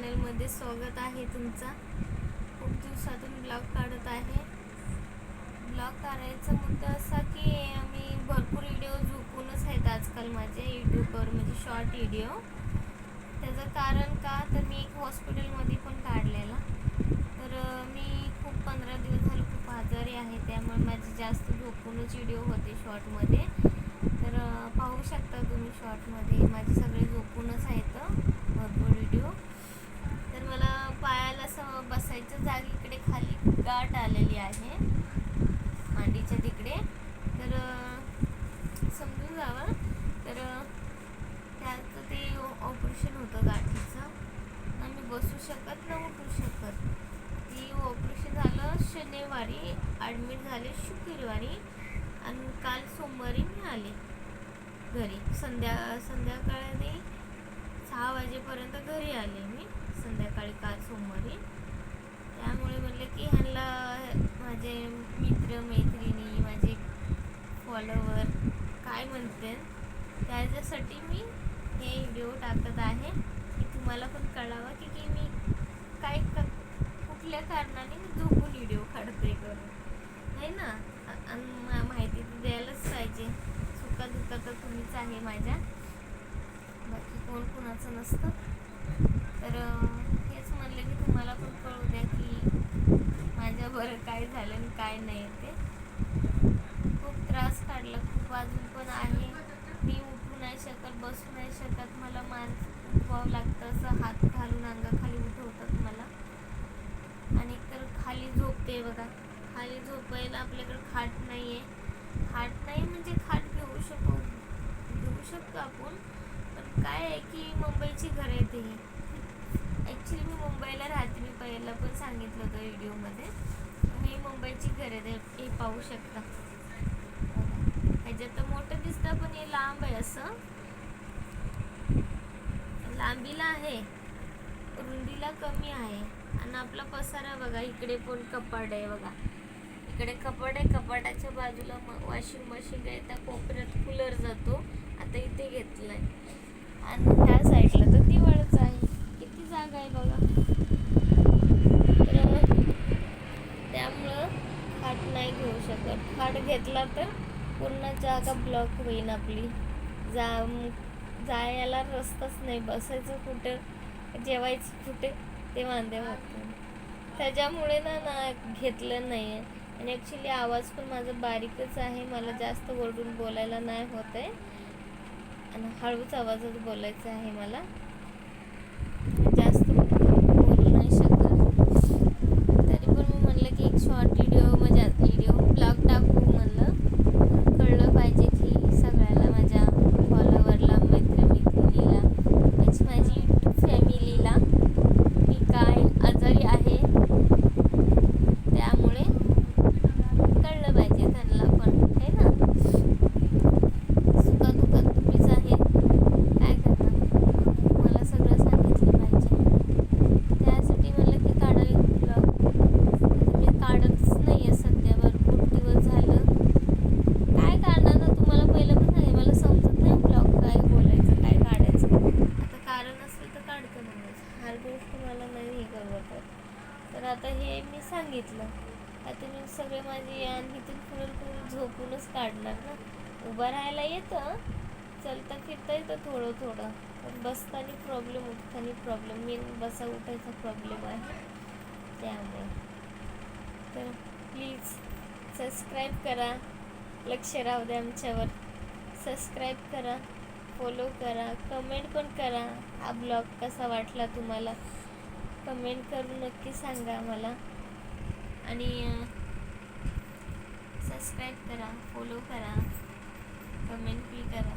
चॅनलमध्ये स्वागत आहे तुमचा. खूप दिवसातून ब्लॉग काढत आहे. ब्लॉग करायचा मुद्दा असा की आम्ही भरपूर व्हिडिओ झोपूनच आहेत आजकाल माझे यूट्यूबवर, म्हणजे शॉर्ट व्हिडिओ. त्याचं कारण का तर मी एक हॉस्पिटलमध्ये पण काढलेला. तर मी खूप 15 दिवस झाले खूप आजारी आहे, त्यामुळे माझे जास्त झोपूनच व्हिडिओ होते शॉर्टमध्ये. तर पाहू शकता तुम्ही शॉर्टमध्ये माझे सगळे झोपूनच आहेत भरपूर व्हिडिओ. तर मला पायाला असं बसायचं जागी इकडे खाली गाठ आलेली आहे मांडीच्या तिकडे. तर समजून जावं. तर त्याचं ते ऑपरेशन होतं गाठीचं. ना मी बसू शकत ना उठू शकत. ती ऑपरेशन झालं शनिवारी, ॲडमिट झाले शुक्रवारी, आणि काल सोमवारी मी आले घरी. संध्याकाळी 6 वाजेपर्यंत घरी आले मी संध्याकाळी काल सोमवारी. त्यामुळे म्हणलं की ह्यांना माझे मित्रमैत्रिणी, माझे फॉलोवर काय म्हणते, त्याच्यासाठी मी हे व्हिडिओ टाकत आहे की तुम्हाला पण कळावं की मी काय कुठल्या कारणाने मी झोपून व्हिडिओ काढते करून, आहे ना. माहिती तर द्यायलाच पाहिजे. सुखादुःखात तर तुम्हीच आहे माझ्या, बाकी कोण कुणाचं नसतं. तर हेच म्हणलं की तुम्हाला पण कळू द्या की माझ्या बरं काय झालं आणि काय नाही. ते खूप त्रास काढला, खूप अजून पण आहे. मी उठू नाही शकत, बसू नाही शकत. मला उठवावं लागतं, असं हात घालून अंगाखाली उठवतात मला. आणि तर खाली झोपते बघा. खाली झोपायला आपल्याकडे खाट नाही आहे. खाट नाही म्हणजे खाट घेऊ शकतो आपण, पण काय आहे की मुंबईची घरं आहेत ही. ॲक्च्युली मी मुंबईला राहते. मी पहिला पण सांगितलं होतं व्हिडिओमध्ये. मी मुंबईची घरं आहेत, हे पाहू शकता. ह्याच्यात तर मोठं दिसतं पण हे लांब आहे, असं लांबीला आहे, रुंदीला कमी आहे. आणि आपला पसारा बघा, इकडे पण कपाट आहे बघा. इकडे कपाट आहे, कपाटाच्या बाजूला वॉशिंग मशीन आहे. त्या कोपऱ्यात कूलर जातो, आता इथे घेतलाय. आणि ह्या साईडला तर दिवाळच आहे. किती जागा आहे बघा. तर त्यामुळं खाट नाही घेऊ शकत. खाट घेतला तर पूर्ण जागा ब्लॉक होईल आपली. जायला रस्ताच नाही, बसायचं कुठं, जेवायचं कुठे, ते वांदे होतं. त्याच्यामुळे ना घेतलं नाही आहे. आणि ॲक्च्युली आवाज पण माझा बारीकच आहे. मला जास्त ओरडून बोलायला नाही होत आहे, आणि हळूच आवाजात बोलायचं आहे मला. जास्त बोलू नाही शकत. तरी पण मी म्हणलं की एक शॉर्ट व्हिडिओ ब्लॉग टाकू म्हणलं. कळलं पाहिजे की सगळ्याला, माझ्या फॉलोवरला, मित्रमैत्रिणीला, माझी यूट्यूब फॅमिलीला मी काय आजारी आहे, त्यामुळे कळलं पाहिजे त्यांना पण, आहे ना. सुखादुखात तुम्हीच आहे, काय करणार. मला सगळं सांगितलं पाहिजे. त्यासाठी म्हणलं की काढायला ब्लॉग. मी काढतच नाही आहे सध्या, भरपूर दिवस झालं. काय काढणार ना, तुम्हाला पहिलं पण सांगितलं, मला समजत नाही ब्लॉग काय बोलायचं, काय काढायचं. आता कारण असेल तर काढतं म्हणायचं, हर गोष्ट मला नाही हे करत. तर आता हे मी सांगितलं. आता मी सगळे माझे आणि इथून पुढे झोपूनच काढणार ना. उभं राहायला येतं, चलता फिरता येतं थोडं थोडं, पण बसताना प्रॉब्लेम, उठताना प्रॉब्लेम, मेन बसा उठायचा प्रॉब्लेम आहे. त्यामुळे तर प्लीज सबस्क्राईब करा, लक्ष राहू द्या आमच्यावर. सबस्क्राईब करा, फॉलो करा, कमेंट पण करा. हा ब्लॉग कसा वाटला तुम्हाला, कमेंट करून नक्की सांगा मला. आणि सबस्क्राईब करा, फॉलो करा, कमेंट बी करा.